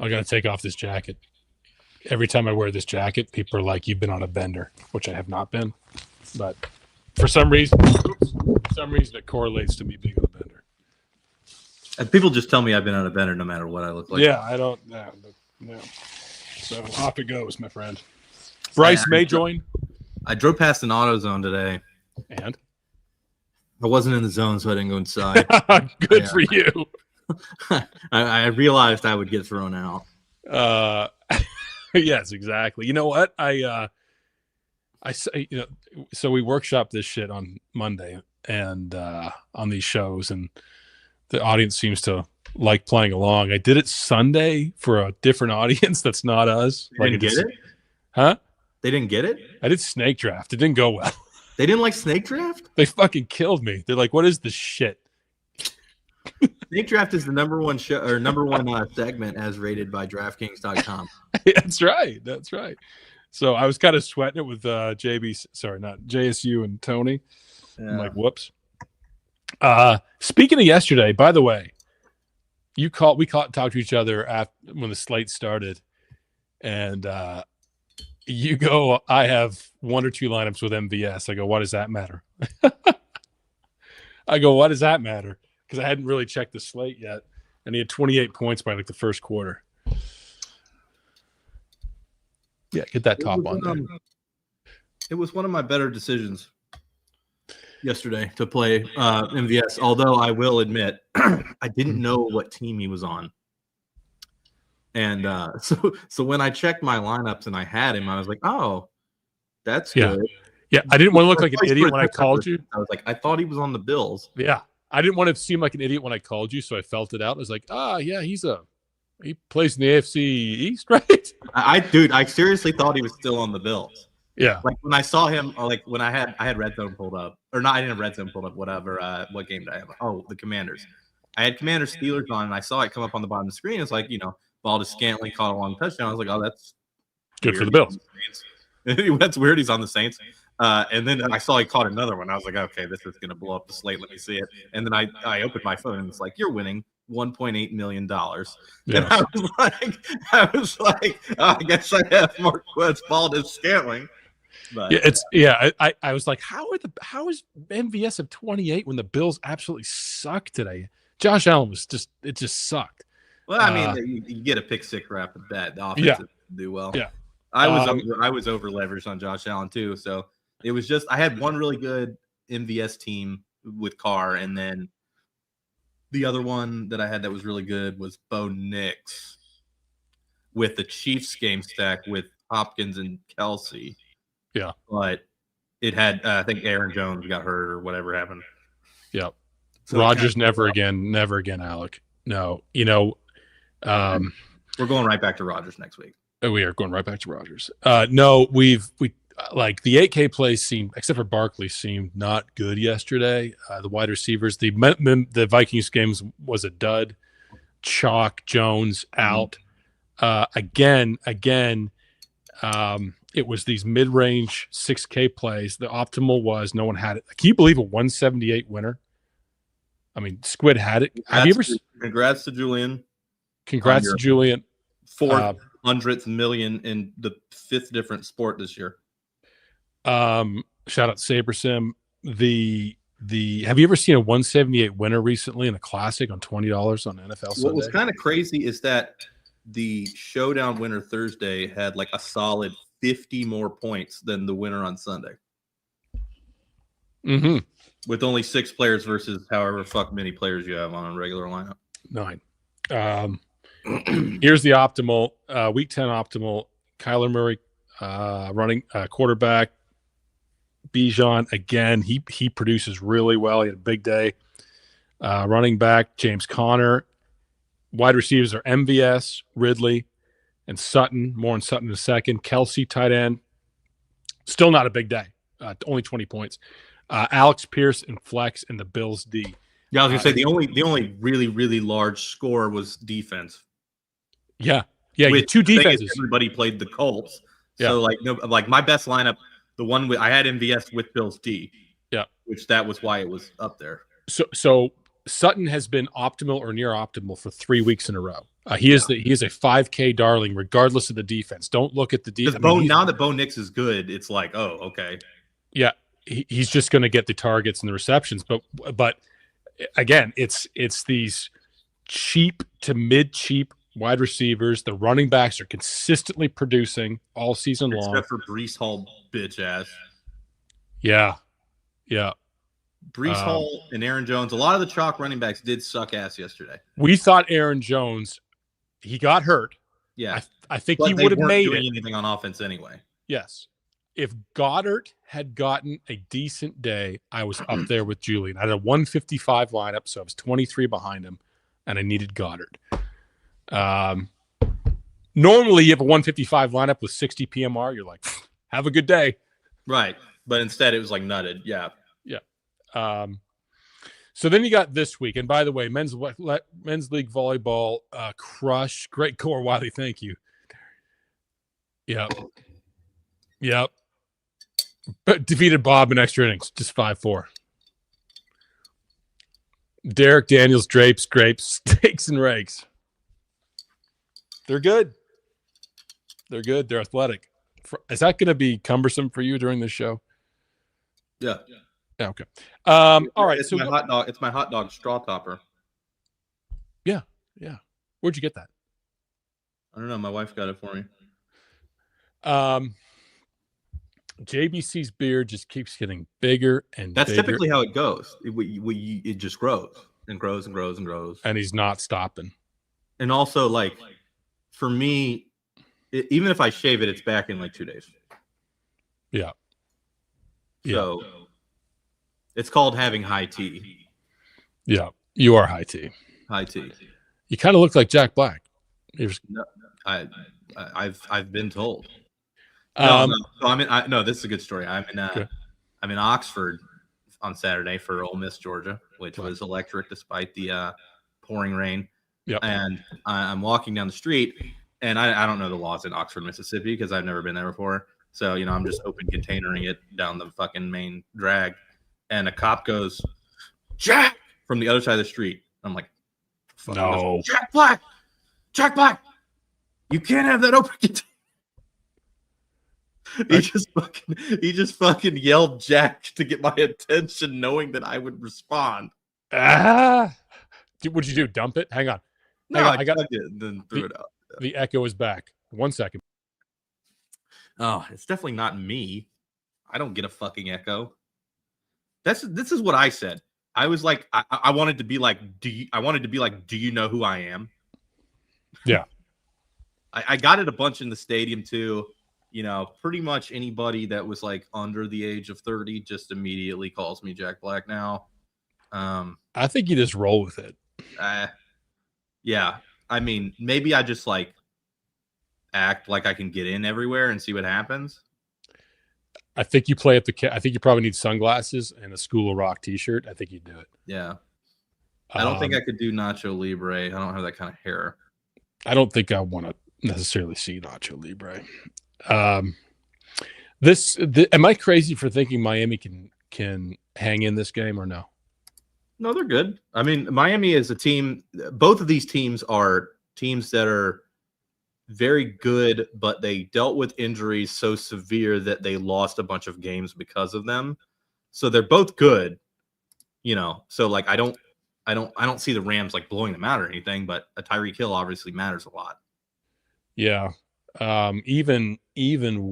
I got to take off this jacket. Every time I wear this jacket, people are like, "You've been on a bender," which I have not been. But for some reason, it correlates to me being on a bender. And people just tell me I've been on a bender no matter what I look like. Yeah, I don't. No. So off it goes, my friend. Bryce may join. I drove past an AutoZone today, and I wasn't in the zone, so I didn't go inside. Good for you. I realized I would get thrown out. Yes, exactly. You know what? So we workshop this shit on Monday and on these shows, and the audience seems to like playing along. I did it Sunday for a different audience that's not us. They didn't get it? Huh? They didn't get it? I did snake draft. It didn't go well. They didn't like snake draft? They fucking killed me. They're like, what is this shit? Snake draft is the number one show or number one segment as rated by DraftKings.com. That's right. That's right. So I was kind of sweating it with JBC, sorry, not JSU and Tony. Yeah. I'm like, whoops. Speaking of yesterday, by the way, we talked to each other after when the slate started, and you go, I have one or two lineups with MVS. I go, why does that matter? I go, why does that matter? Because I hadn't really checked the slate yet, and he had 28 points by like the first quarter. Yeah, get that top on there. It was one of my better decisions yesterday to play MVS, although I will admit I didn't know what team he was on. And so when I checked my lineups and I had him, I was like, oh, that's good. Yeah, I didn't want to look like an idiot when I called you. I was like, I thought he was on the Bills. Yeah, I didn't want to seem like an idiot when I called you, so I felt it out. I was like, yeah, he plays in the AFC East, right? I seriously thought he was still on the Bills. Yeah. Like when I saw him, like when I had Red Zone pulled up, or not, I didn't have Red Zone pulled up, whatever. What game did I have? Oh, the Commanders. I had Commanders Steelers on, and I saw it come up on the bottom of the screen. It's like, ball to Scantling, caught a long touchdown. I was like, oh, that's good weird. For the Bills. That's weird. He's on the Saints. And then I saw he caught another one. I was like, okay, this is going to blow up the slate. Let me see it. And then I opened my phone, and it's like, you're winning $1.8 million. Yeah. And I was like, I guess I have Marquez Valdez Scantling. But, I was like, how is MVS of 28 when the Bills absolutely suck today? Josh Allen was just sucked. Well, I mean, you get a pick six wrap at that. The offense do well. Yeah, I was over leveraged on Josh Allen too. So it was just I had one really good MVS team with Carr, and then the other one that I had that was really good was Bo Nix with the Chiefs game stack with Hopkins and Kelsey. Yeah, but it had I think Aaron Jones got hurt or whatever happened. Yeah, so Rodgers never again, Alec. No, we're going right back to Rodgers next week. We are going right back to Rodgers. No, we like the 8K plays seemed, except for Barkley, seemed not good yesterday. The wide receivers, the Vikings games was a dud. Chalk, Jones out. Again. It was these mid-range 6K plays. The optimal was no one had it. Can you believe a 178 winner? I mean, Squid had it. Congrats to Julian. Congrats to Julian. 400th million in the 5th different sport this year. Shout out SaberSim. Have you ever seen a 178 winner recently in a classic on $20 on NFL Sunday? What was kind of crazy is that the Showdown winner Thursday had like a solid 50 more points than the winner on Sunday. Mm-hmm. With only 6 players versus however many players you have on a regular lineup. 9. Here's the optimal week 10 optimal. Kyler Murray running quarterback. Bijan again. He produces really well. He had a big day. Running back James Conner. Wide receivers are MVS, Ridley, and Sutton. More on Sutton in a second. Kelsey, tight end. Still not a big day. Only 20 points. Alex Pierce and flex and the Bills D. Yeah, I was gonna say the only really, really large score was defense. Yeah, with 2 defenses. Everybody played the Colts. Yeah. So like my best lineup, the one I had MVS with Bills D. Yeah, which that was why it was up there. So Sutton has been optimal or near optimal for 3 weeks in a row. He is a 5K darling, regardless of the defense. Don't look at the defense. Now that Bo Nix is good, it's like, oh, okay. Yeah, he's just going to get the targets and the receptions. But again, it's these cheap to mid-cheap wide receivers. The running backs are consistently producing all season long. Except for Breece Hall, bitch ass. Yeah. Breece Hall and Aaron Jones. A lot of the chalk running backs did suck ass yesterday. We thought Aaron Jones, he got hurt. Yeah. I think he would have made it. Anything on offense anyway. Yes. If Goddard had gotten a decent day, I was up there with Julian. I had a 155 lineup, so I was 23 behind him, and I needed Goddard. Normally, you have a 155 lineup with 60 PMR. You're like, have a good day. Right. But instead, it was like nutted. Yeah. So then you got this week. And by the way, men's league volleyball crush. Great core, Wiley. Thank you. Yep. Defeated Bob in extra innings, just 5-4. Derek Daniels, drapes, grapes, steaks, and rakes. They're good. They're athletic. Is that going to be cumbersome for you during this show? Yeah. Yeah. Okay. All right. It's my hot dog. It's my hot dog straw topper. Yeah. Where'd you get that? I don't know. My wife got it for me. JBC's beard just keeps getting bigger and that's bigger. Typically how it goes. It just grows and grows and grows and grows. And he's not stopping. And also, like, for me, even if I shave it, it's back in like 2 days. Yeah. So it's called having high tea. Yeah. You are high tea. High tea. You kind of look like Jack Black. No, I've been told. No. So this is a good story. I'm in Oxford on Saturday for Ole Miss, Georgia, which was electric despite the pouring rain. Yep. And I'm walking down the street, and I don't know the laws in Oxford, Mississippi, because I've never been there before. So, I'm just open containering it down the fucking main drag. And a cop goes, Jack, from the other side of the street. I'm like, no. Jack Black, you can't have that open container. He just fucking yelled Jack to get my attention, knowing that I would respond. What'd you do? Dump it? Hang on. I got it and then threw it out. The echo is back. 1 second. Oh, it's definitely not me. I don't get a fucking echo. This is what I said. I was like, I wanted to be like, do you know who I am? Yeah. I got it a bunch in the stadium too. Pretty much anybody that was like under the age of 30 just immediately calls me Jack Black now. I think you just roll with it. Yeah. I mean, maybe I just like act like I can get in everywhere and see what happens. I think you play up I think you probably need sunglasses and a School of Rock t-shirt. I think you do it. Yeah. I don't think I could do Nacho Libre. I don't have that kind of hair. I don't think I want to necessarily see Nacho Libre. Am I crazy for thinking Miami can hang in this game or no? No, they're good. I mean, Miami is a team. Both of these teams are teams that are very good, but they dealt with injuries so severe that they lost a bunch of games because of them. So they're both good, So like, I don't see the Rams like blowing them out or anything, but a Tyreek Hill obviously matters a lot. Yeah. Even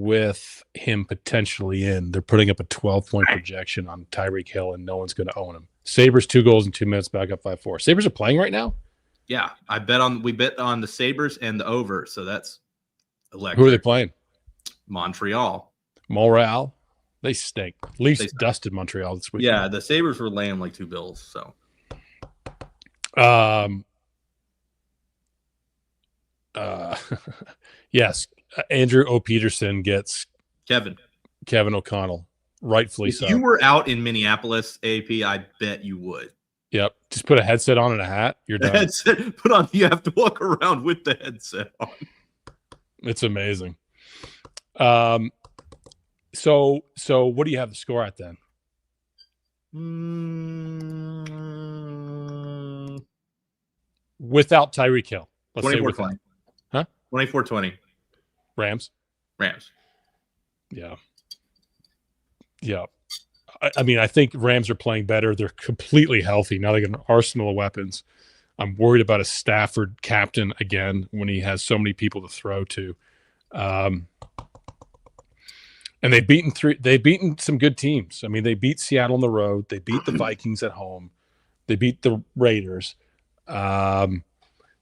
with him potentially in, they're putting up a 12-point projection on Tyreek Hill, and no one's going to own him. Sabres 2 goals in 2 minutes, back up 5-4. Sabres are playing right now? Yeah, we bet on the Sabres and the over, so that's electric. Who are they playing? Montreal. They stink. Leafs dusted Montreal this week. Yeah, the Sabres were laying like 2 bills, so. Yes, Andrew O. Peterson gets Kevin O'Connell, rightfully so. If you were out in Minneapolis, AP, I bet you would. Yep. Just put a headset on and a hat. You're done. Headset put on. You have to walk around with the headset on. It's amazing. So what do you have the score at then? Without Tyreek Hill. Let's say without. 24-20. Huh? 24-20. Rams. Yeah. Yeah. I mean, I think Rams are playing better. They're completely healthy. Now they got an arsenal of weapons. I'm worried about a Stafford captain again when he has so many people to throw to. And they've beaten some good teams. I mean, they beat Seattle on the road. They beat the Vikings at home. They beat the Raiders. And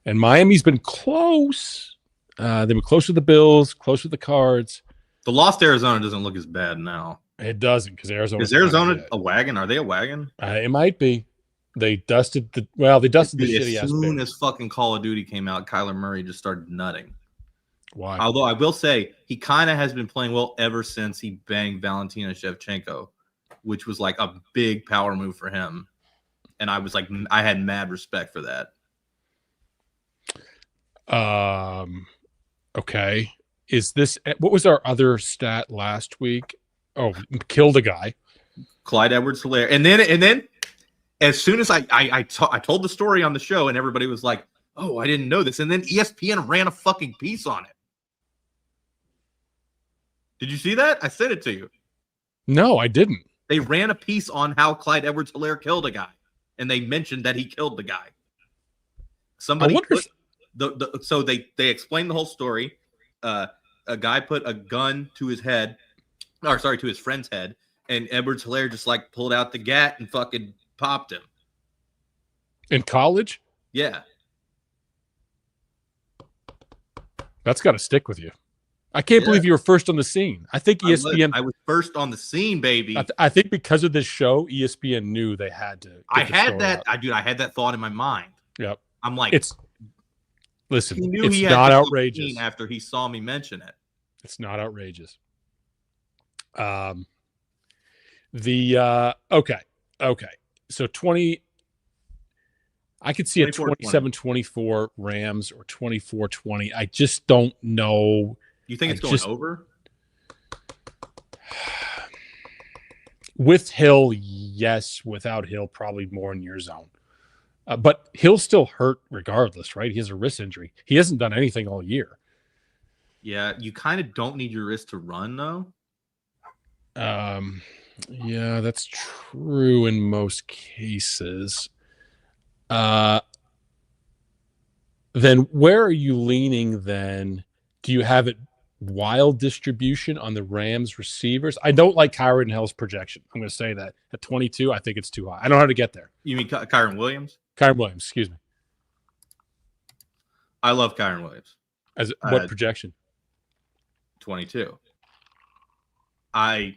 Miami's been close. They've been close with the Bills, close with the Cards. The lost Arizona doesn't look as bad now. It doesn't, because Arizona is Arizona a wagon? Are they a wagon? It might be. They dusted the shitty ass. As soon as fucking Call of Duty came out, Kyler Murray just started nutting. Why? Although I will say he kind of has been playing well ever since he banged Valentina Shevchenko, which was like a big power move for him. And I was like, I had mad respect for that. Okay. What was our other stat last week? Oh, killed a guy. Clyde Edwards-Helaire. And then as soon as I told the story on the show and everybody was like, oh, I didn't know this. And then ESPN ran a fucking piece on it. Did you see that? I sent it to you. No, I didn't. They ran a piece on how Clyde Edwards-Helaire killed a guy. And they mentioned that he killed the guy. Somebody so they explained the whole story. A guy put a gun to his head, to his friend's head, and Edwards-Helaire just like pulled out the gat and fucking popped him. In college? Yeah. That's got to stick with you. I can't believe you were first on the scene. I think ESPN. I was first on the scene, baby. I think because of this show, ESPN knew they had to. I had that thought in my mind. Yep. I'm like, listen, he knew it's he had not outrageous. After he saw me mention it, it's not outrageous. Okay. So 20. I could see a 27-24 Rams or 24-20. I just don't know. You think it's going over? With Hill, yes. Without Hill, probably more in your zone. But Hill's still hurt regardless, right? He has a wrist injury. He hasn't done anything all year. Yeah, you kind of don't need your wrist to run, though. Yeah, that's true in most cases. Then where are you leaning then? Do you have it wild distribution on the Rams receivers? I don't like Kyron Hill's projection. I'm going to say that. At 22, I think it's too high. I don't know how to get there. You mean Kyron Williams? Kyron Williams, excuse me. I love Kyron Williams. What projection? 22. Kyron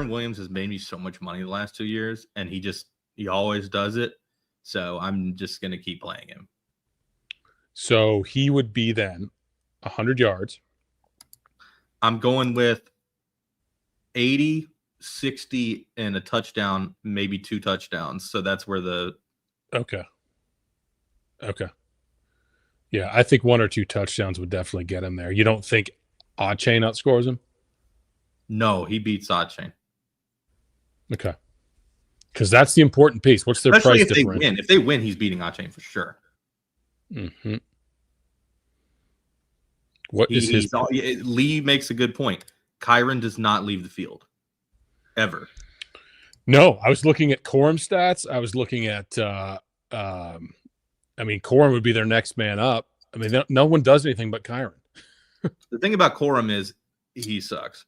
Williams has made me so much money the last 2 years, and he always does it. So I'm just going to keep playing him. So he would be then 100 yards. I'm going with 80, 60, and a touchdown, maybe 2 touchdowns. So that's where the... Okay. Yeah, I think 1 or 2 touchdowns would definitely get him there. You don't think Oddchain outscores him? No, he beats Oddchain. Okay. Because that's the important piece. What's their Especially price differential? They win. If they win, he's beating Oddchain for sure. Mm-hmm. Lee makes a good point. Kyron does not leave the field. Ever. No, I was looking at Corum stats. I was looking at Corum would be their next man up. I mean, no one does anything but Kyron. The thing about Corum is he sucks.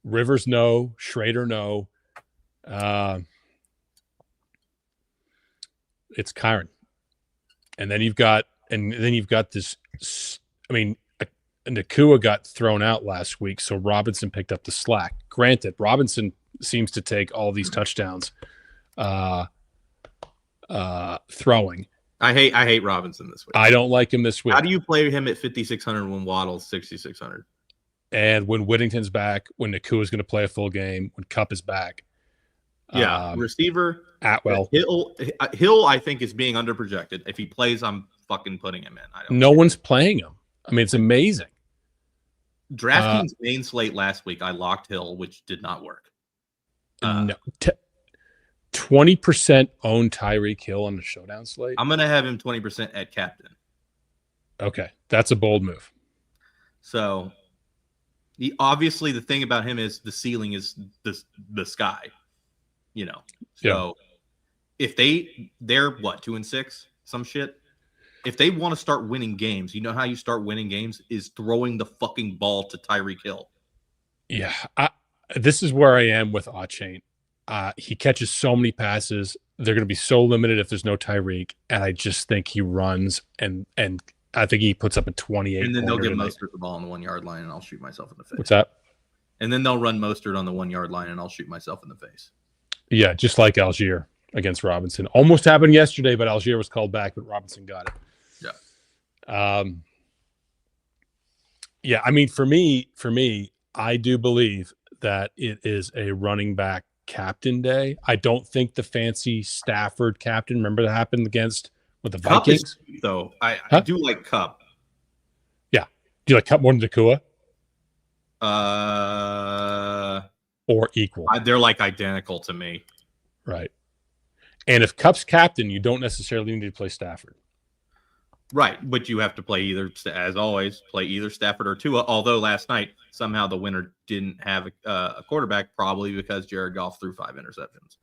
Rivers, no. Schrader, no. It's Kyron. And then you've got this. I mean, Nakua got thrown out last week, so Robinson picked up the slack. Granted, Robinson seems to take all these touchdowns throwing. I hate Robinson this week. I don't like him this week. How do you play him at 5,600 when Waddle's 6,600? And when Whittington's back, when Nakua is going to play a full game, when Kupp is back. Yeah, receiver Atwell. Hill, I think, is being underprojected. If he plays, I'm fucking putting him in. No one's playing him. I mean, it's amazing. DraftKings main slate last week, I locked Hill, which did not work. No, 20% own Tyreek Hill on the Showdown slate? I'm going to have him 20% at captain. Okay, that's a bold move. So, obviously, the thing about him is the ceiling is the sky. So if they're what, 2-6, some shit. If they want to start winning games, you know how you start winning games is throwing the fucking ball to Tyreek Hill. Yeah, this is where I am with Achane. He catches so many passes. They're going to be so limited if there's no Tyreek, and I just think he runs and I think he puts up a 28. And then they'll give Mostert the ball on the 1 yard line, and I'll shoot myself in the face. What's that? And then they'll run Mostert on the 1 yard line, and I'll shoot myself in the face. Yeah, just like Algier against Robinson. Almost happened yesterday, but Algier was called back, but Robinson got it. Yeah. Yeah, I mean, for me, I do believe that it is a running back captain day. I don't think the fancy Stafford captain, remember that happened with the Vikings? Though I do like Cup. Yeah. Do you like Cup more than Nakua? Or equal? They're like identical to me. Right. And if Cup's captain, you don't necessarily need to play Stafford. Right, but you have to play as always, Stafford or Tua. Although last night somehow the winner didn't have a quarterback, probably because Jared Goff threw 5 interceptions,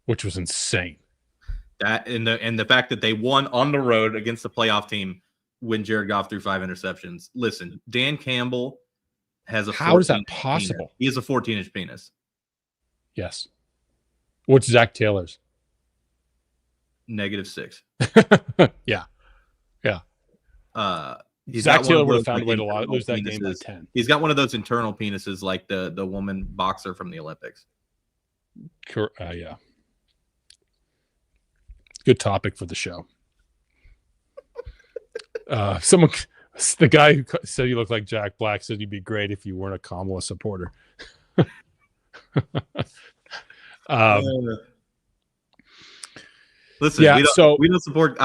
which was insane. That and the fact that they won on the road against the playoff team when Jared Goff threw 5 interceptions. Listen, Dan Campbell has a. How is that possible? Penis. He has a 14-inch penis. Yes. What's Zach Taylor's? -6. Yeah. Zach Taylor would have found a way to lose that game by 10. He's got one of those internal penises like the woman boxer from the Olympics. Yeah. Good topic for the show. The guy who said you look like Jack Black said you'd be great if you weren't a Kamala supporter. Listen, yeah, we don't support.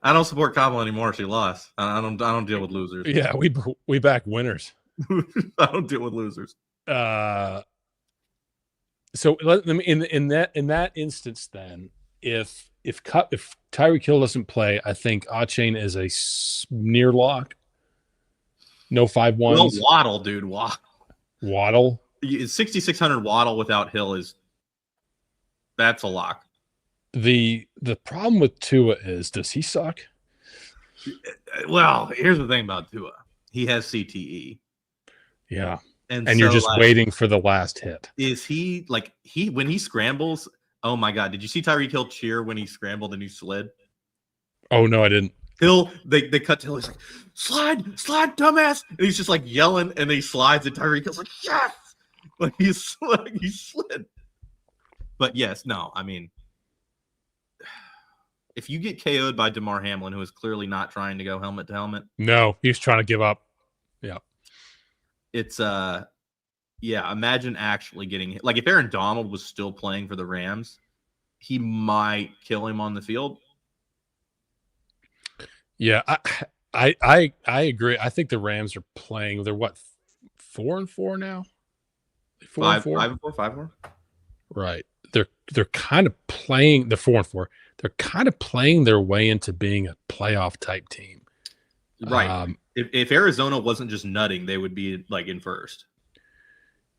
I don't support Kamala anymore. She lost. I don't deal with losers. Yeah, we back winners. I don't deal with losers. So let me in that instance then, if Tyreek Hill doesn't play, I think Achane is a near lock. No 5-1s. Well, Waddle, dude. Waddle. 6,600 Waddle without Hill that's a lock. The problem with Tua is, does he suck? Well, here's the thing about Tua. He has CTE. Yeah. And so, you're just waiting for the last hit. Is he when he scrambles? Oh my God! Did you see Tyreek Hill cheer when he scrambled and he slid? Oh no, I didn't. Hill, they cut to Hill. He's like, slide, dumbass! And he's just like yelling, and he slides, and Tyreek Hill's like, yes! Like he slid. But yes, no, I mean, if you get KO'd by DeMar Hamlin, who is clearly not trying to go helmet to helmet, no, he's trying to give up. Yeah. It's imagine actually getting hit. Like if Aaron Donald was still playing for the Rams, he might kill him on the field. Yeah, I agree. I think the Rams are playing. They're what, 4-4 now? 4-4? 5-4. Right. They're kind of playing. They're 4-4. They're kind of playing their way into being a playoff type team. Right. If Arizona wasn't just nutting, they would be like in first.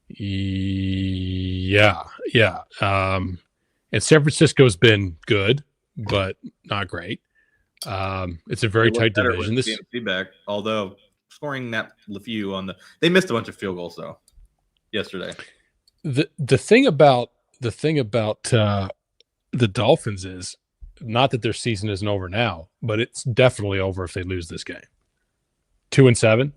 Yeah. And San Francisco's been good, but not great. It's a very tight division. This feedback, although scoring that LeFew they missed a bunch of field goals though yesterday. The thing about the Dolphins is not that their season isn't over now, but it's definitely over if they lose this game. 2-7.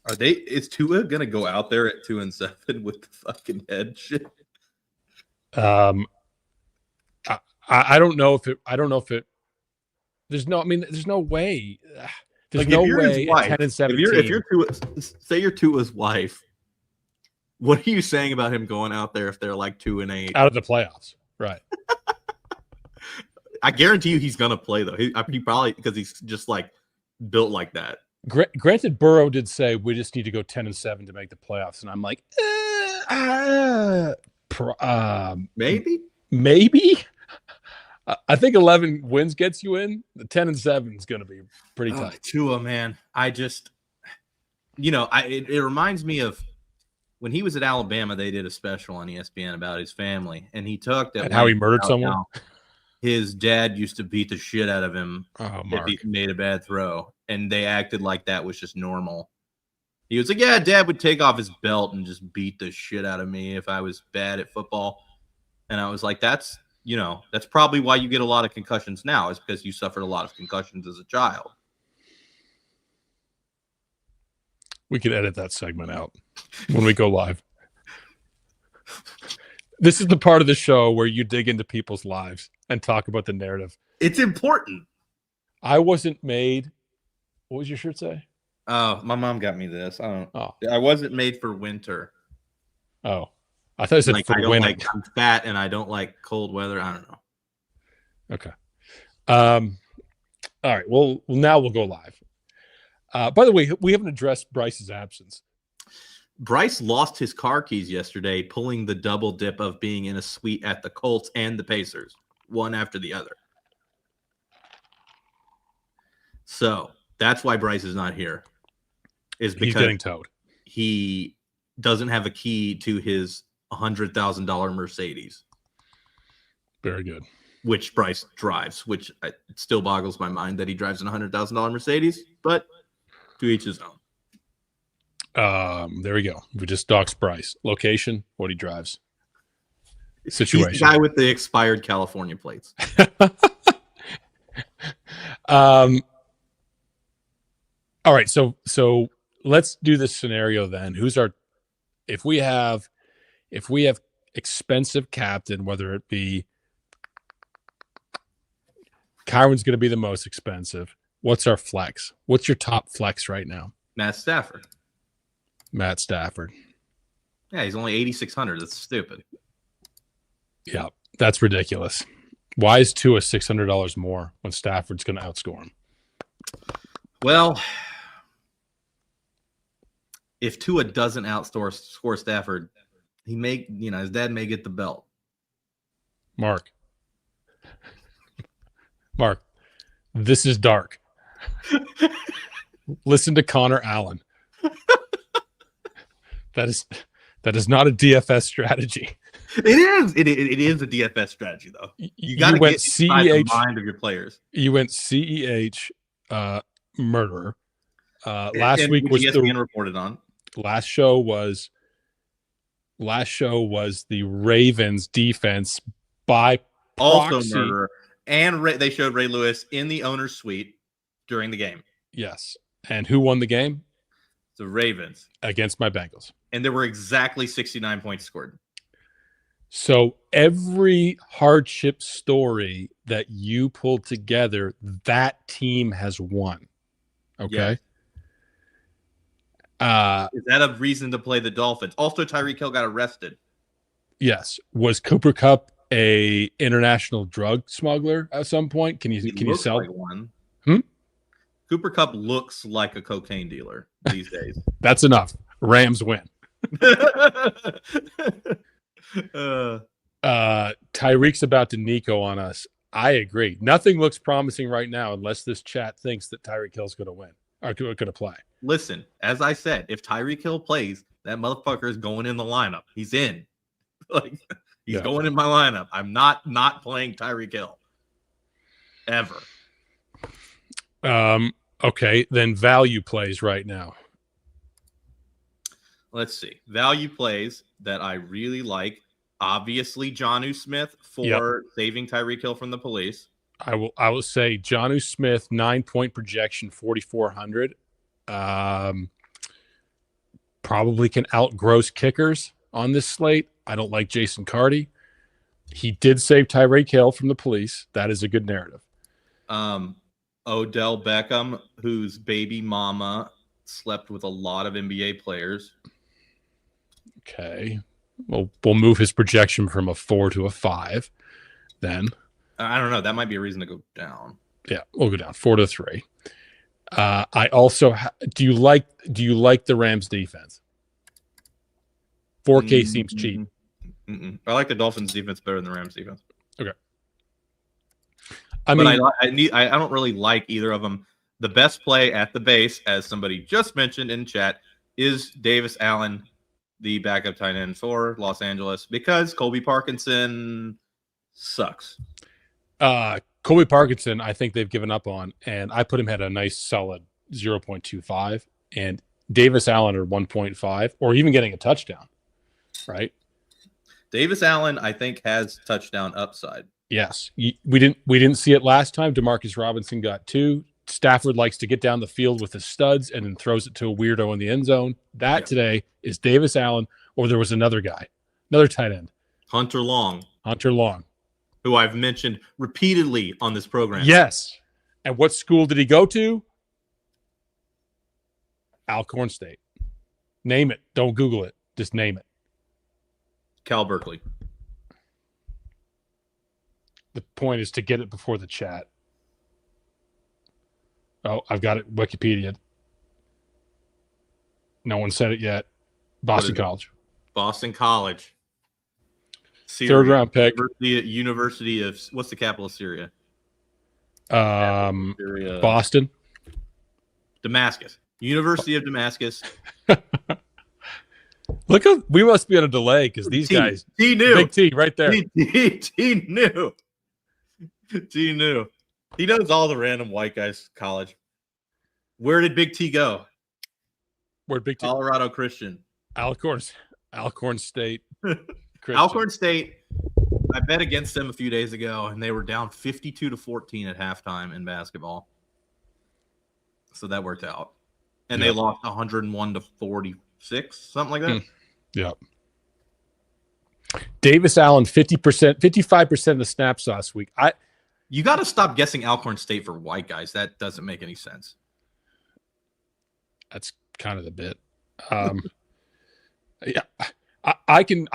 Are they? Is Tua gonna go out there at 2-7 with the fucking head shit? I don't know if it. There's no way. There's no way. Wife, 10-17. If you're Tua, say you're Tua's wife, what are you saying about him going out there if they're like 2-8 out of the playoffs? Right. I guarantee you he's gonna play though. He probably, because he's just like built like that. Granted, Burrow did say we just need to go 10-7 to make the playoffs, and I'm like, maybe. I think 11 wins gets you in. The 10-7 is going to be pretty tight. Tua, man. I just, it reminds me of when he was at Alabama. They did a special on ESPN about his family, and he talked and how he murdered someone. His dad used to beat the shit out of him if he made a bad throw, and they acted like that was just normal. He was like, yeah, Dad would take off his belt and just beat the shit out of me if I was bad at football. And I was like, that's probably why you get a lot of concussions now, is because you suffered a lot of concussions as a child. We could edit that segment out when we go live. This is the part of the show where you dig into people's lives and talk about the narrative. It's important. I wasn't made. What was your shirt say? Oh, my mom got me this. I wasn't made for winter. Oh, I thought it said for winter. I'm fat and I don't like cold weather. I don't know. Okay. All right. Well, now we'll go live. By the way, we haven't addressed Bryce's absence. Bryce lost his car keys yesterday, pulling the double dip of being in a suite at the Colts and the Pacers, one after the other. So that's why Bryce is not here. Is because he's getting towed. He doesn't have a key to his $100,000 Mercedes. Very good. Which Bryce drives, which it still boggles my mind that he drives a $100,000 Mercedes, but to each his own. There we go. We just doxed Bryce. Location, what he drives. Situation. He's the guy with the expired California plates. All right. So let's do this scenario then. If we have expensive captain, whether it be Kyron's going to be the most expensive. What's our flex? What's your top flex right now? Matt Stafford. Yeah, he's only 8,600. That's stupid. Yeah, that's ridiculous. Why is Tua $600 more when Stafford's going to outscore him? Well, if Tua doesn't score Stafford, his dad may get the belt. Mark, this is dark. Listen to Connor Allen. That is not a DFS strategy. It is. It is a DFS strategy, though. You got to get inside the mind of your players. You went CEH murderer. Last week was ESPN reported on. Last show was the Ravens defense by proxy. Also murderer. And they showed Ray Lewis in the owner's suite during the game. Yes. And who won the game? The Ravens. Against my Bengals. And there were exactly 69 points scored. So every hardship story that you pulled together, that team has won. Okay. Yeah. Is that a reason to play the Dolphins? Also, Tyreek Hill got arrested. Yes. Was Cooper Kupp a international drug smuggler at some point? Can you sell like one? Cooper Kupp looks like a cocaine dealer these days. That's enough. Rams win. Tyreek's about to Nico on us. I agree. Nothing looks promising right now unless this chat thinks that Tyreek Hill's going to win or going to play. Listen, as I said, if Tyreek Hill plays, that motherfucker is going in the lineup. He's in. He's going in my lineup. I'm not playing Tyreek Hill ever. Okay, then value plays right now. Let's see. Value plays that I really like. Obviously, Jonnu Smith for saving Tyreek Hill from the police. I will say Jonnu Smith, 9-point projection, 4,400. Probably can outgross kickers on this slate. I don't like Jason Carty. He did save Tyreek Hill from the police. That is a good narrative. Odell Beckham, whose baby mama slept with a lot of NBA players. Okay. Well, we'll move his projection from a 4 to a 5 then. I don't know. That might be a reason to go down. Yeah, we'll go down 4 to 3. I also do you like the Rams defense? 4K seems cheap. I like the Dolphins defense better than the Rams defense. Okay. I But mean, I don't really like either of them. The best play at the base, as somebody just mentioned in chat, is Davis Allen, the backup tight end for Los Angeles, because Colby Parkinson sucks. Colby Parkinson, I think they've given up on, and I put him at a nice solid 0.25, and Davis Allen are 1.5, or even getting a touchdown, right? Davis Allen, I think, has touchdown upside. Yes, we didn't see it last time. Demarcus Robinson got 2. Stafford likes to get down the field with his studs and then throws it to a weirdo in the end zone. That today is Davis Allen, or there was another guy, another tight end, Hunter Long, who I've mentioned repeatedly on this program. Yes, and what school did he go to? Alcorn State. Name it. Don't Google it. Just name it. Cal Berkeley. The point is to get it before the chat. Oh, I've got it. Wikipedia. No one said it yet. Boston College. Boston College. Syria. Third round pick. University of what's the capital of Syria? Syria. Boston. Damascus. University of Damascus. Look, we must be on a delay because these guys. T knew. Big T right there. T knew. T knew. He knows all the random white guys college. Where did Big T go? Where'd Big T? Colorado Christian. Alcorn State. Alcorn State. I bet against them a few days ago, and they were down 52-14 at halftime in basketball. So that worked out. And they lost 101-46, something like that. Yeah. Davis Allen, 50%, 55% of the snaps last week. You got to stop guessing Alcorn State for white guys. That doesn't make any sense. That's kind of the bit. Yeah, I can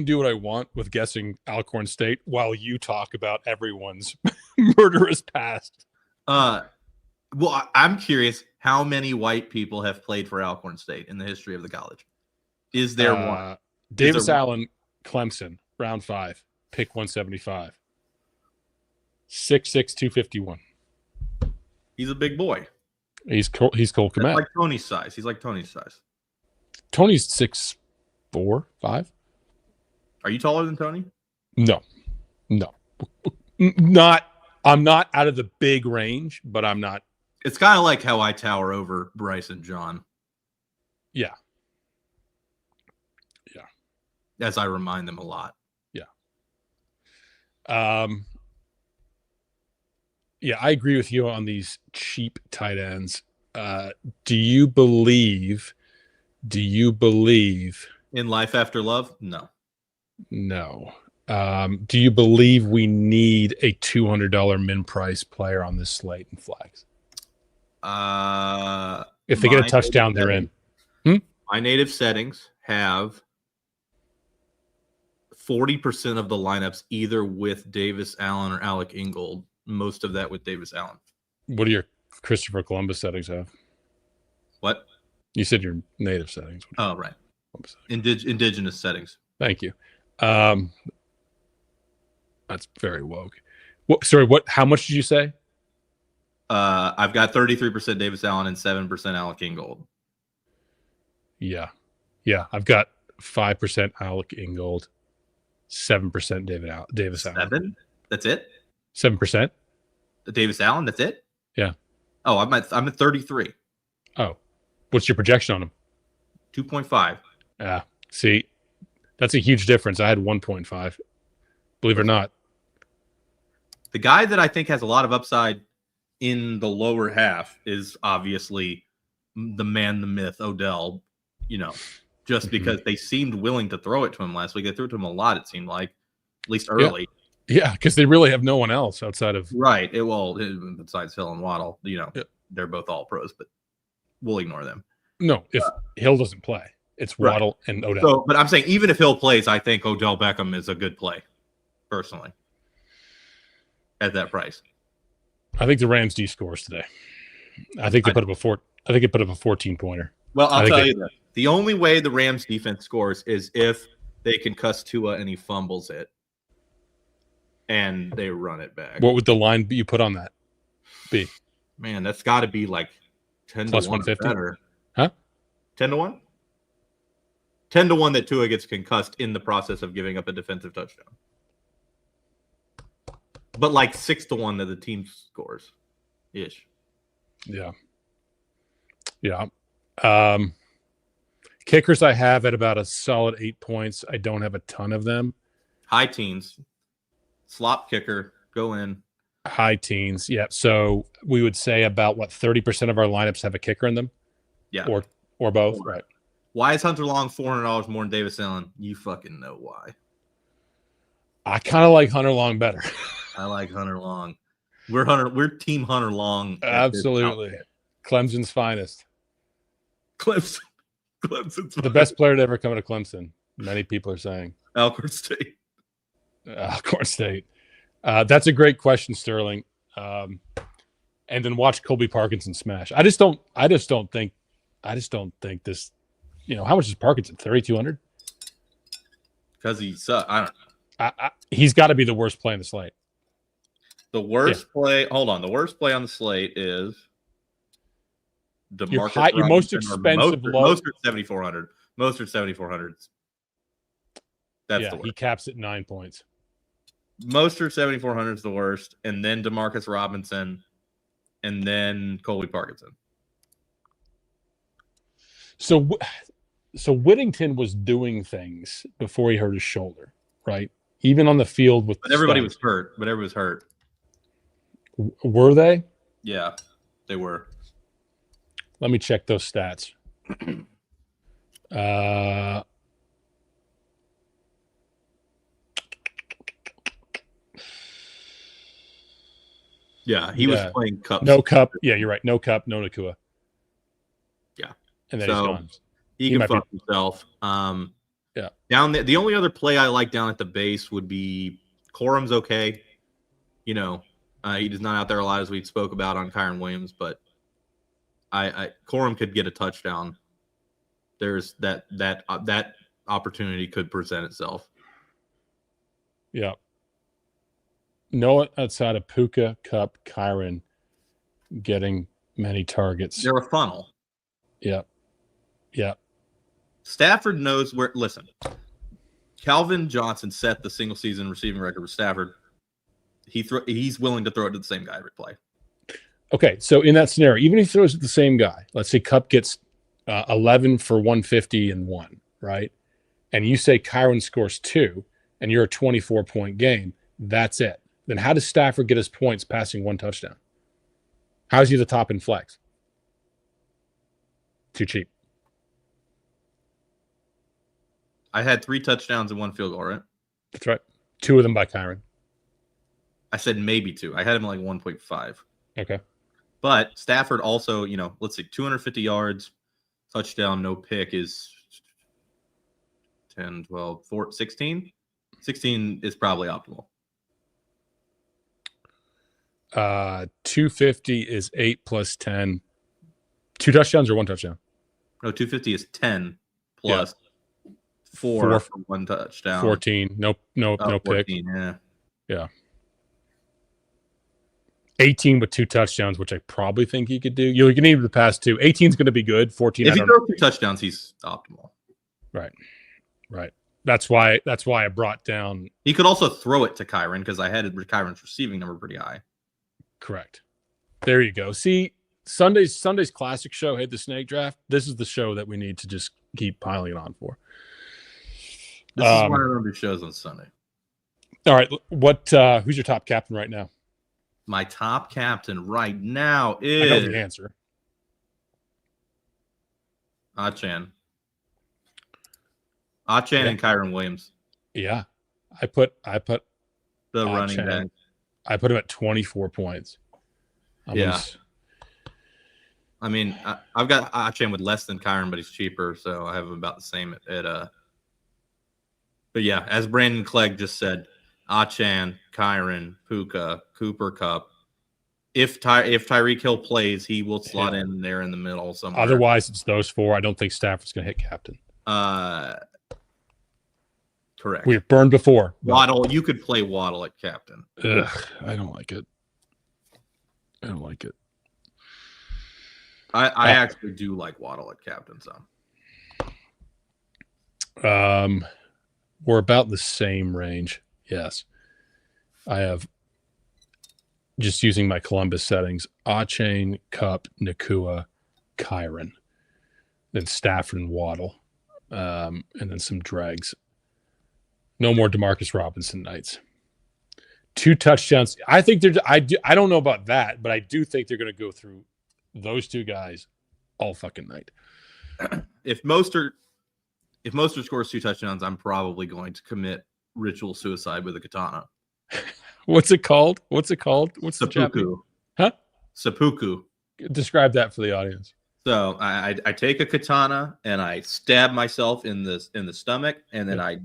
do what I want with guessing Alcorn State while you talk about everyone's murderous past. Well, I'm curious how many white people have played for Alcorn State in the history of the college. Is there one? Davis Allen, Clemson, round 5, pick 175. 6'6", 251. He's a big boy. He's Cole Kmet. Like Tony's size. He's like Tony's size. Tony's 6'4", 5. Are you taller than Tony? No. Not. I'm not out of the big range, but I'm not. It's kind of like how I tower over Bryce and John. Yeah. As I remind them a lot. Yeah. Yeah, I agree with you on these cheap tight ends. Do you believe in life after love? No. Do you believe we need a $200 min price player on this slate in flags? If they get a touchdown, they're in. My native settings have 40% of the lineups either with Davis Allen or Alec Ingold. Most of that with Davis Allen. What do your Christopher Columbus settings have? What? You said your native settings. Oh, right. Indigenous settings. Thank you. That's very woke. What? How much did you say? I've got 33% Davis Allen and 7% Alec Ingold. Yeah. I've got 5% Alec Ingold, 7% Davis Allen. 7? That's it. 7%. Davis Allen. That's it. Yeah. Oh, I'm at 33. Oh, what's your projection on him? 2.5. Yeah. See, that's a huge difference. I had 1.5. Believe it or not. The guy that I think has a lot of upside in the lower half is obviously the man, the myth, Odell. Just because they seemed willing to throw it to him last week. They threw it to him a lot, it seemed like, at least early. Yeah, because they really have no one else outside of right. Besides Hill and Waddle, they're both all pros, but we'll ignore them. No, if Hill doesn't play, it's Waddle and Odell. So, but I'm saying even if Hill plays, I think Odell Beckham is a good play, personally, at that price. I think the Rams D scores today. I think they put up a 14-pointer. Well, I'll tell you that the only way the Rams defense scores is if they can cuss Tua and he fumbles it. and they run it back. What would the line you put on that be? Man, that's got to be like 10 Plus to 1 150? better. Huh? 10 to 1? 10 to 1 that Tua gets concussed in the process of giving up a defensive touchdown. But like 6 to 1 that the team scores ish. Yeah. Yeah. Kickers I have at about a solid 8 points. I don't have a ton of them. High teens. Slop kicker. Go in. High teens. Yeah. So we would say about 30% of our lineups have a kicker in them? Yeah. Or both. Right. Why is Hunter Long $400 more than Davis Allen? You fucking know why. I kind of like Hunter Long better. I like Hunter Long. We're team Hunter Long. Absolutely. Clemson's finest. Clemson's the best player to ever come to Clemson. Many people are saying. Alcorn State. Alcorn State. That's a great question, Sterling. And then watch Colby Parkinson smash. I just don't think this. How much is Parkinson? 3,200. Because he sucks. I don't know. He's got to be the worst play on the slate. The worst play. Hold on. The worst play on the slate is DeMarcus. Your most expensive low. Most are 7,400. Most are 7,400. That's the worst. He caps at 9 points. Most are 7,400 is the worst, and then DeMarcus Robinson, and then Colby Parkinson. So Whittington was doing things before he hurt his shoulder, right? Even on the field with. But everybody was hurt. But everybody was hurt. Were they? Yeah, they were. Let me check those stats. Yeah, he was playing Cup. No Cup. Yeah, you're right. No Cup, no Nakua. Yeah. And then he's gone. He can fuck himself. Yeah. Down there, the only other play I like down at the base would be Corum's okay. He does not out there a lot as we spoke about on Kyron Williams, but Corum could get a touchdown. There's that opportunity could present itself. Yeah. No outside of Puka, Cup, Kyron getting many targets. They're a funnel. Yeah. Yeah. Stafford knows where. Listen, Calvin Johnson set the single season receiving record with Stafford. He's willing to throw it to the same guy every play. Okay, so in that scenario, even if he throws it to the same guy, let's say Cup gets 11 for 150 and 1, right? And you say Kyron scores 2, and you're a 24-point game, that's it. Then how does Stafford get his points passing 1 touchdown? How is he the top in flex? Too cheap. I had 3 touchdowns and 1 field goal, right? That's right. 2 of them by Kyron. I said maybe 2. I had him at like 1.5. Okay. But Stafford also, let's see, 250 yards, touchdown, no pick is 10, 12, 14, 16. 16 is probably optimal. 250 is 8 plus 10. 2 touchdowns or 1 touchdown? No, 250 is 10 plus 4 for 1 touchdown. 14. No 14, pick. Yeah. Yeah. 18 with 2 touchdowns, which I probably think he could do. You can even pass 2. 18 is going to be good. 14. If he throws 2 touchdowns, he's optimal. Right. That's why I brought down. He could also throw it to Kyron because I had Kyron's receiving number pretty high. Correct. There you go. See, Sunday's classic show, Hate the Snake Draft. This is the show that we need to just keep piling it on for. This is why I don't do shows on Sunday. All right. Who's your top captain right now? My top captain right now is. I know the answer. Achan and Kyron Williams. Yeah, I put the running back. I put him at 24 points. I mean, I've got Achan with less than Kyron, but he's cheaper, so I have him about the same at. But yeah, as Brandon Clegg just said, Achan, Kyron, Puka, Cooper Kupp. If Tyreek Hill plays, he will slot in there in the middle somewhere. Otherwise, it's those 4. I don't think Stafford's going to hit captain. Correct. We've burned before. Waddle, you could play Waddle at captain. Ugh, I don't like it. I actually do like Waddle at captain some. We're about the same range. Yes. I have, just using my Columbus settings, Achane, Cup, Nakua, Kyron, then Stafford and Waddle, and then some dregs. No more Demarcus Robinson nights. 2 touchdowns. I think I don't know about that, but I do think they're going to go through those 2 guys all fucking night. If Mostert scores 2 touchdowns, I'm probably going to commit ritual suicide with a katana. What's it called? What's the Seppuku? Huh? Seppuku. Describe that for the audience. So I take a katana and I stab myself in the stomach, and then I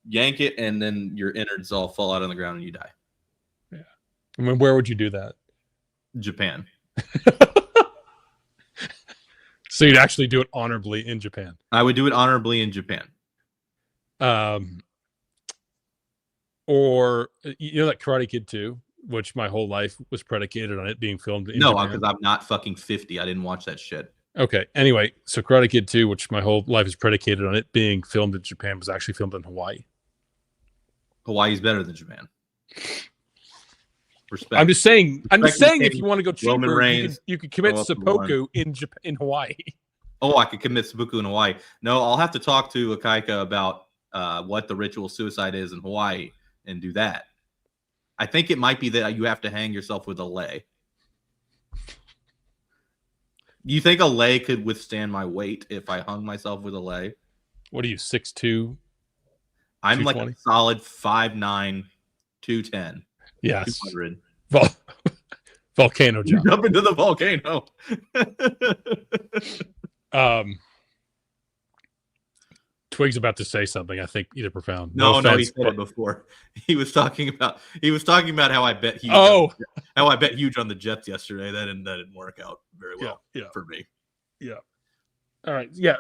yank it, and then your innards all fall out on the ground and you die. Yeah. I mean, where would you do that? Japan. So you'd actually do it honorably in Japan. I would do it honorably in Japan. Or you know that Karate Kid 2, which my whole life was predicated on it being filmed in Japan? Because I'm not fucking 50. I didn't watch that shit. Okay. Anyway, so Karate Kid 2, which my whole life is predicated on it being filmed in Japan, was actually filmed in Hawaii. Hawaii's better than Japan. Respect. I'm just saying if you want to go Roman cheaper, Reigns, you could commit seppuku in Hawaii. Oh, I could commit seppuku in Hawaii. No, I'll have to talk to Akaika about what the ritual suicide is in Hawaii and do that. I think it might be that you have to hang yourself with a lei. You think a lei could withstand my weight if I hung myself with a lei? What are you, 6'2"? I'm like a solid 5'9", 210. Yes. 200. Volcano jump. Jump into the volcano. Twig's about to say something, I think, either profound. No, he said it before. He was talking about how I bet huge. How I bet huge on the Jets yesterday. That didn't work out very well for me. Yeah. All right. Yeah.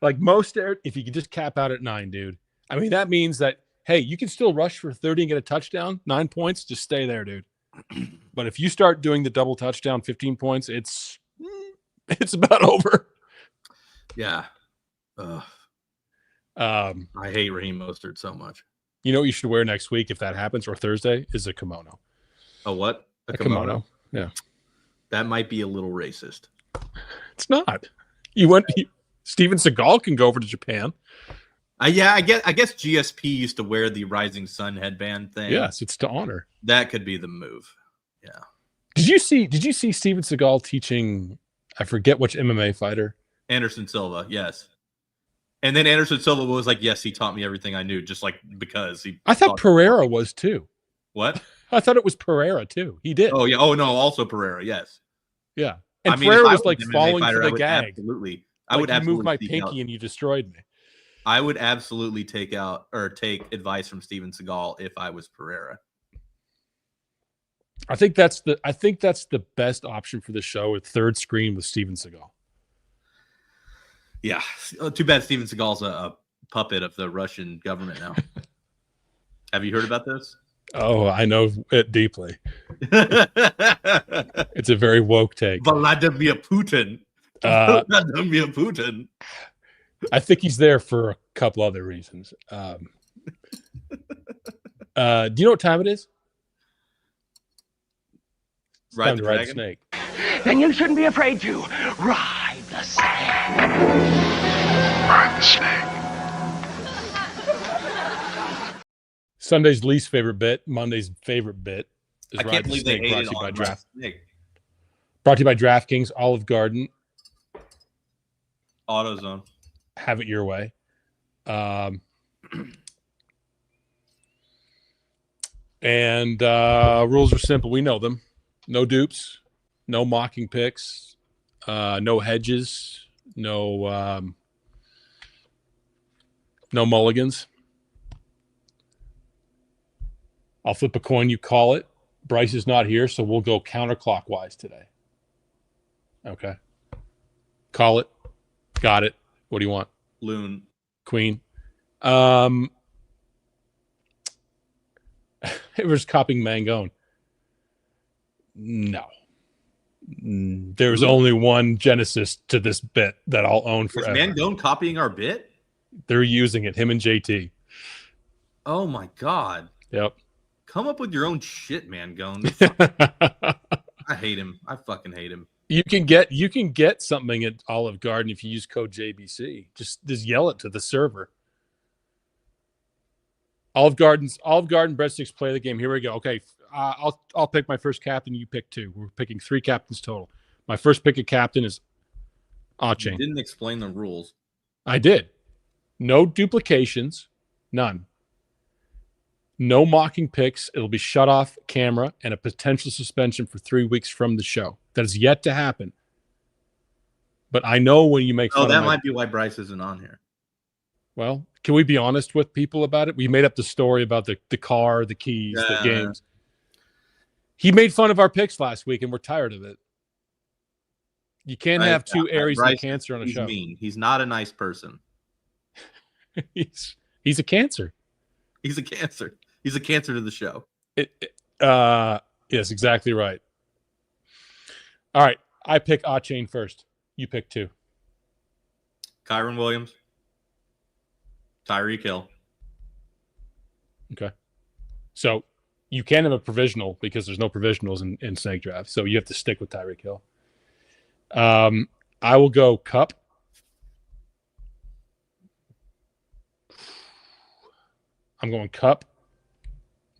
If you could just cap out at 9, dude. I mean, that means that, hey, you can still rush for 30 and get a touchdown, 9 points, just stay there, dude. But if you start doing the double touchdown, 15 points, it's about over. Yeah. I hate Raheem Mostert so much. You know what you should wear next week if that happens, or Thursday, is a kimono. A what? A kimono. Yeah. That might be a little racist. It's not. Steven Seagal can go over to Japan. I guess GSP used to wear the Rising Sun headband thing. Yes, it's to honor. That could be the move. Yeah. Did you see Steven Seagal teaching, I forget which MMA fighter? Anderson Silva, yes. And then Anderson Silva was like, yes, he taught me everything I knew, just like because he. I thought Pereira was too. What? I thought it was Pereira too. He did. Oh yeah. Oh no, also Pereira. Yes. Yeah. And Pereira was like falling for the gag. Absolutely. I would move my pinky and you destroyed me. I would absolutely take advice from Steven Seagal if I was Pereira. I think that's the best option for the show, a third screen with Steven Seagal. Yeah. Too bad Steven Seagal's a puppet of the Russian government now. Have you heard about this? Oh, I know it deeply. It's a very woke take. Vladimir Putin. Vladimir Putin. I think he's there for a couple other reasons. Do you know what time it is? Ride the ride the snake. Then you shouldn't be afraid to ride the snake. Ride the snake. Sunday's least favorite bit, Monday's favorite bit is I can't believe they hated on Brought to you by DraftKings, Olive Garden. AutoZone. Have it your way. And rules are simple. We know them. No dupes, no mocking picks, no hedges, no mulligans. I'll flip a coin. You call it. Bryce is not here, so we'll go counterclockwise today. Okay. Call it. Got it. What do you want? Loon. Queen. We're just copying Mangone. No. There's only one Genesis to this bit that I'll own forever. Is Mangone copying our bit? They're using it, him and JT. Oh my God. Yep. Come up with your own shit, Mangone. I hate him. I fucking hate him. You can get something at Olive Garden if you use code JBC. Just yell it to the server. Olive Garden breadsticks play the game. Here we go. Okay, I'll pick my first captain. You pick 2. We're picking 3 captains total. My first pick of captain is Achain. You didn't explain the rules. I did. No duplications, none. No mocking picks. It'll be shut off camera and a potential suspension for 3 weeks from the show. That is yet to happen. But I know when you make fun that of might be why Bryce isn't on here. Well, can we be honest with people about it? We made up the story about the car, the keys, the games. He made fun of our picks last week, and we're tired of it. You can't have 2 Aries and Cancer on a show. Mean. He's not a nice person. He's a Cancer. He's a Cancer. He's a Cancer to the show. Yes, exactly right. All right, I pick Achain first. You pick 2. Kyron Williams. Tyreek Hill. Okay. So you can have a provisional because there's no provisionals in snake draft. So you have to stick with Tyreek Hill. I will go Cup. I'm going Cup.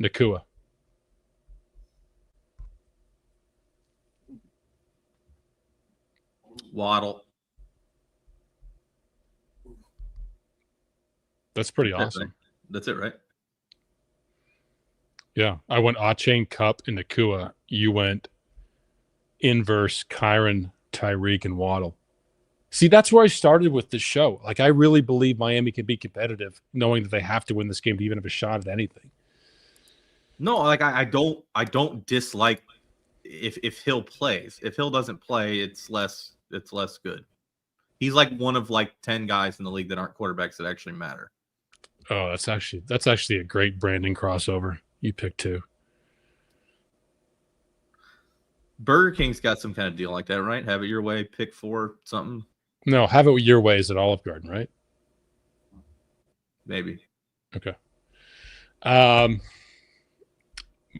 Nakua. Waddle. That's pretty awesome. That's it, right? Yeah. I went Achain, Cup, and Nakua. You went inverse Kyron, Tyreek, and Waddle. See, that's where I started with this show. Like, I really believe Miami can be competitive, knowing that they have to win this game to even have a shot at anything. No, like I don't dislike if Hill plays. If Hill doesn't play, it's less good. He's like one of like 10 guys in the league that aren't quarterbacks that actually matter. Oh, that's actually a great branding crossover. You pick 2. Burger King's got some kind of deal like that, right? Have it your way, pick 4 something. No, have it your ways at Olive Garden, right? Maybe. Okay.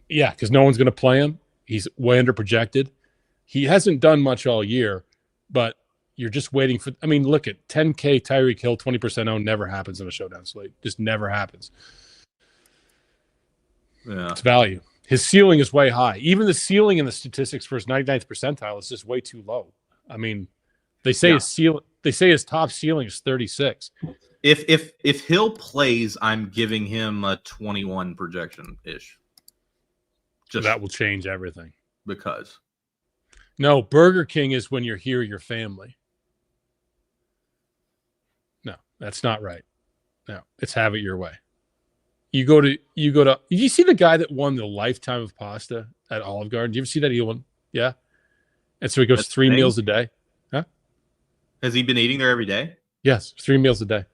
Yeah, because no one's going to play him. He's way under projected. He hasn't done much all year, but you're just waiting for. I mean, look at 10K Tyreek Hill, 20% owned. Never happens in a showdown slate. Just never happens. Yeah, it's value. His ceiling is way high. Even the ceiling in the statistics for his 99th percentile is just way too low. I mean, they say his ceiling. They say his top ceiling is 36. If Hill plays, I'm giving him a 21 projection ish. Just that will change everything. Because no, Burger King is when you're here, your family. No, that's not right. No, it's have it your way. You go to. Did you see the guy that won the lifetime of pasta at Olive Garden? Do you ever see that he won? Yeah. And so he goes 3 meals a day. Huh? Has he been eating there every day? Yes, 3 meals a day.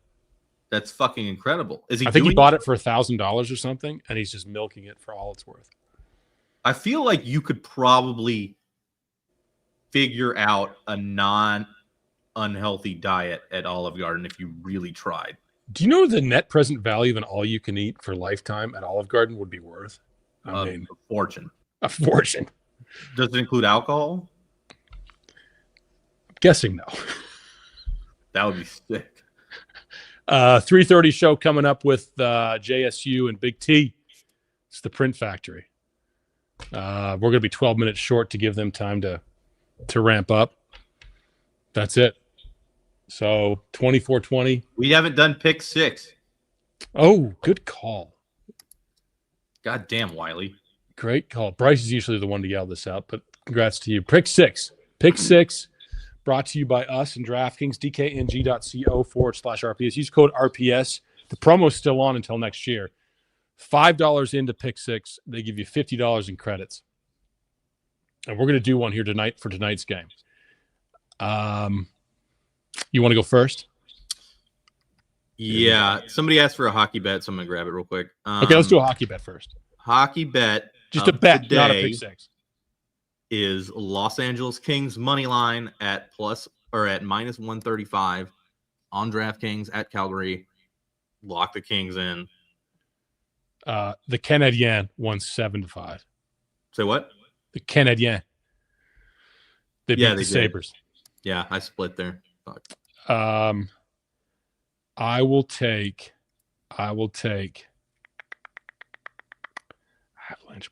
That's fucking incredible. Is he? I think he bought it for $1,000 or something, and he's just milking it for all it's worth. I feel like you could probably figure out a non-unhealthy diet at Olive Garden if you really tried. Do you know the net present value of an all-you-can-eat for lifetime at Olive Garden would be worth? I mean, a fortune. A fortune. Does it include alcohol? I'm guessing no. That would be sick. 3:30 show coming up with JSU and Big T. It's the Print Factory. We're going to be 12 minutes short to give them time to ramp up. That's it. So 24-20. We haven't done pick 6. Oh, good call. God damn, Wiley. Great call. Bryce is usually the one to yell this out, but congrats to you. Pick 6. Pick 6 brought to you by us and DraftKings, dkng.co/RPS. Use code RPS. The promo's still on until next year. $5 into pick 6. They give you $50 in credits. And we're going to do one here tonight for tonight's game. You want to go first? Yeah. Somebody asked for a hockey bet, so I'm going to grab it real quick. Okay, let's do a hockey bet first. hockey bet Just a of bet, today not a pick six. is Los Angeles Kings money line at minus 135 on DraftKings at Calgary. Lock the Kings in. The Canadiens won 7-5. Say what? The Canadiens. They beat the did. Sabres. Yeah, I split there. Fuck. I will take Avalanche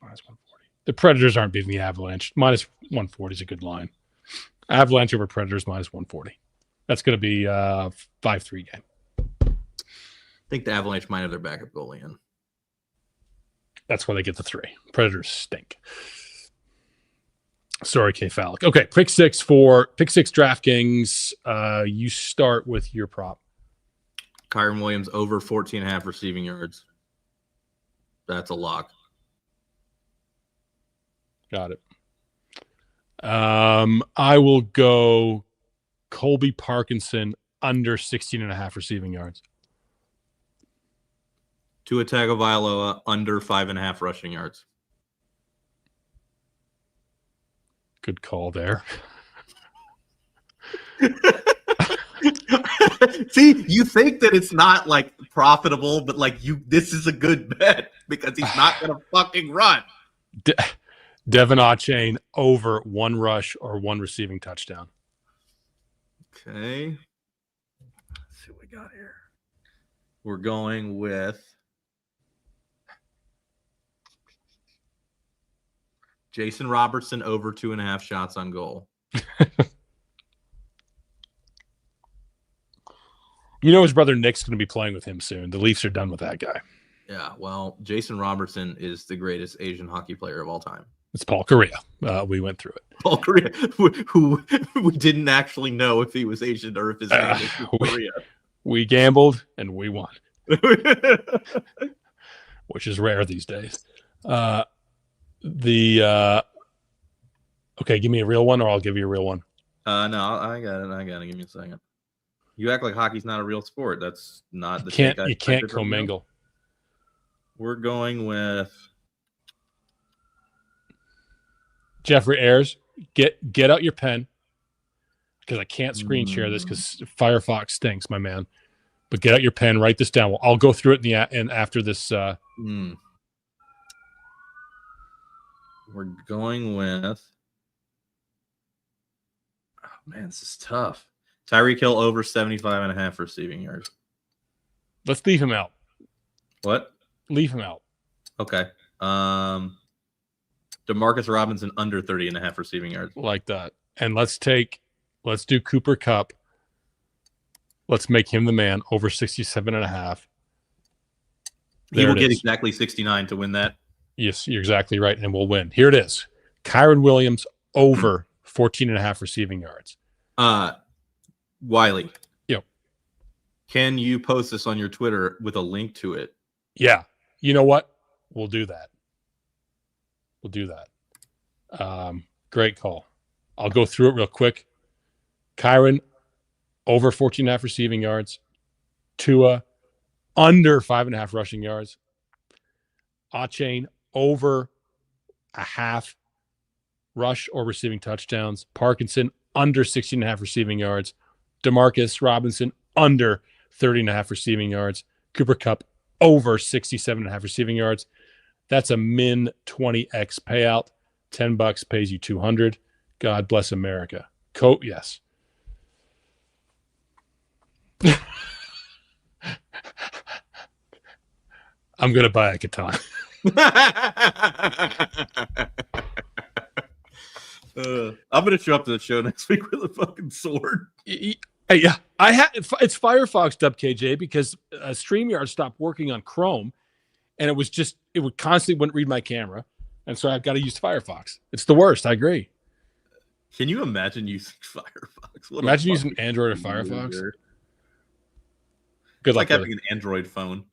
minus 140. The Predators aren't beating the Avalanche. Minus 140 is a good line. Avalanche over Predators minus 140. That's going to be 5-3 game. I think the Avalanche might have their backup goalie in. That's why they get the 3. Predators stink. Sorry, K. Fallick. Okay, pick six DraftKings. You start with your prop. Kyron Williams over 14.5 receiving yards. That's a lock. Got it. I will go Colby Parkinson under 16.5 receiving yards. Tua Tagovailoa under 5.5 rushing yards. Good call there. See, you think that it's not like profitable, but like this is a good bet because he's not going to fucking run. Devin Achane over 1 rush or 1 receiving touchdown. Okay. Let's see what we got here. We're going with Jason Robertson over 2.5 shots on goal. You know his brother Nick's going to be playing with him soon. The Leafs are done with that guy. Yeah, well, Jason Robertson is the greatest Asian hockey player of all time. It's Paul Correa. We went through it. Paul Correa, who we didn't actually know if he was Asian or if his name was Correa. We gambled and we won, which is rare these days. Okay, give me a real one, or I'll give you a real one. No, I got it. Give me a second. You act like hockey's not a real sport. That's not the you can't commingle. We're going with Jeffrey Ayers. Get out your pen, because I can't screen share this because Firefox stinks, my man. But get out your pen, write this down. I'll go through it and after this. We're going with. Oh man, this is tough. Tyreek Hill over 75.5 receiving yards. Let's leave him out. What? Leave him out. Okay. DeMarcus Robinson under 30.5 receiving yards. Like that. And let's do Cooper Kupp. Let's make him the man over 67.5. He will get exactly 69 to win that. Yes, you're exactly right. And we'll win. Here it is. Kyron Williams over 14.5 receiving yards. Wiley. Yep. Can you post this on your Twitter with a link to it? Yeah. You know what? We'll do that. Great call. I'll go through it real quick. Kyron over 14.5 receiving yards. Tua under 5.5 rushing yards. Achane over a half rush or receiving touchdowns. Parkinson under 16.5 receiving yards. DeMarcus Robinson under 30.5 receiving yards. Cooper Kupp over 67.5 receiving yards. That's a min 20x payout. $10 pays you 200. God bless America. Yes. I'm going to buy a katana. I'm going to show up to the show next week with a fucking sword. Yeah, it's Firefox WKJ because StreamYard stopped working on Chrome, and it would constantly wouldn't read my camera, and so I've got to use Firefox. It's the worst. I agree. Can you imagine using Firefox? Imagine using Android or Firefox. Loser. Good luck. It's like having an Android phone.